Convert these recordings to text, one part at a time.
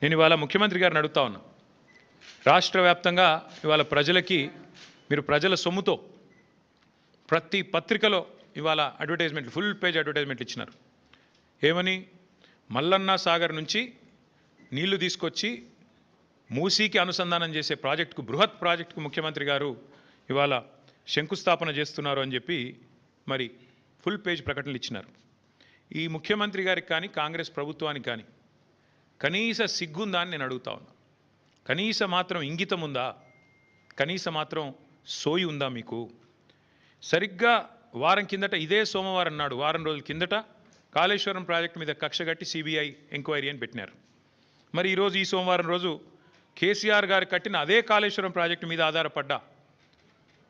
నేను ఇవాళ ముఖ్యమంత్రి గారిని అడుగుతా ఉన్నా. రాష్ట్ర వ్యాప్తంగా ఇవాళ ప్రజలకి మీరు ప్రజల సొమ్ముతో ప్రతి పత్రికలో ఇవాళ అడ్వర్టైజ్మెంట్లు ఫుల్ పేజ్ అడ్వర్టైజ్మెంట్లు ఇచ్చినారు. ఏమని? మల్లన్న సాగర్ నుంచి నీళ్లు తీసుకొచ్చి మూసీకి అనుసంధానం చేసే ప్రాజెక్టుకు, బృహత్ ప్రాజెక్టుకు ముఖ్యమంత్రి గారు ఇవాళ శంకుస్థాపన చేస్తున్నారు అని చెప్పి మరి ఫుల్ పేజ్ ప్రకటనలు ఇచ్చినారు. ఈ ముఖ్యమంత్రి గారికి కానీ కాంగ్రెస్ ప్రభుత్వానికి కానీ కనీస సిగ్గుందా అని నేను అడుగుతా ఉన్నా. కనీస మాత్రం ఇంగితం ఉందా? కనీస మాత్రం సోయి ఉందా మీకు? సరిగ్గా వారం కిందట, ఇదే సోమవారం నాడు, వారం రోజుల కిందట కాళేశ్వరం ప్రాజెక్టు మీద కక్ష కట్టి సిబిఐ ఎంక్వైరీ అని పెట్టినారు. మరి ఈరోజు, ఈ సోమవారం రోజు కేసీఆర్ గారు కట్టిన అదే కాళేశ్వరం ప్రాజెక్టు మీద ఆధారపడ్డ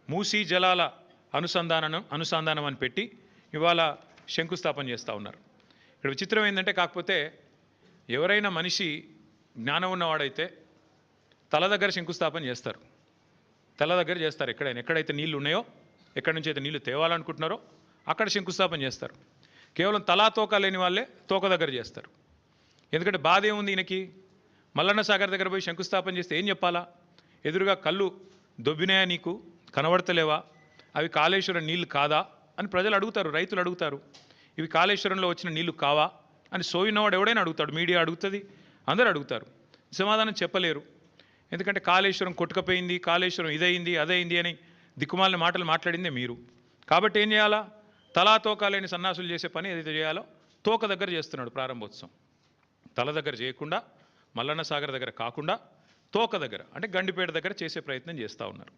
మూసీ జలాల అనుసంధానం అని పెట్టి ఇవాళ శంకుస్థాపన చేస్తూ ఉన్నారు. ఇక్కడ విచిత్రం ఏంటంటే, కాకపోతే ఎవరైనా మనిషి జ్ఞానం ఉన్నవాడైతే తల దగ్గర శంకుస్థాపన చేస్తారు. తల దగ్గర చేస్తారు. ఎక్కడైతే నీళ్లు ఉన్నాయో, ఎక్కడి నుంచి అయితే నీళ్లు తేవాలనుకుంటున్నారో అక్కడ శంకుస్థాపన చేస్తారు. కేవలం తలా తోక లేని వాళ్ళే తోక దగ్గర చేస్తారు. ఎందుకంటే బాధ ఏముంది ఈయనకి? మల్లన్న సాగర్ దగ్గర పోయి శంకుస్థాపన చేస్తే ఏం చెప్పాలా? ఎదురుగా కళ్ళు దొబ్బినాయా, నీకు కనబడతలేవా, అవి కాళేశ్వరం నీళ్లు కాదా అని ప్రజలు అడుగుతారు, రైతులు అడుగుతారు. ఇవి కాళేశ్వరంలో వచ్చిన నీళ్లు కావా అని సోయినవాడు ఎవడైనా అడుగుతాడు, మీడియా అడుగుతుంది, అందరూ అడుగుతారు. సమాధానం చెప్పలేరు. ఎందుకంటే కాళేశ్వరం కొట్టుకపోయింది, కాళేశ్వరం ఇదైంది అదైంది అని దిక్కుమాలిన మాటలు మాట్లాడిందే మీరు. కాబట్టి ఏం చేయాలా? తలా తోక లేని సన్నాసులు చేసే పని ఏదైతే చేయాలో తోక దగ్గర చేస్తున్నాడు ప్రారంభోత్సవం. తల దగ్గర చేయకుండా, మల్లన్న సాగర్ దగ్గర కాకుండా తోక దగ్గర, అంటే గండిపేట దగ్గర చేసే ప్రయత్నం చేస్తూ ఉన్నారు.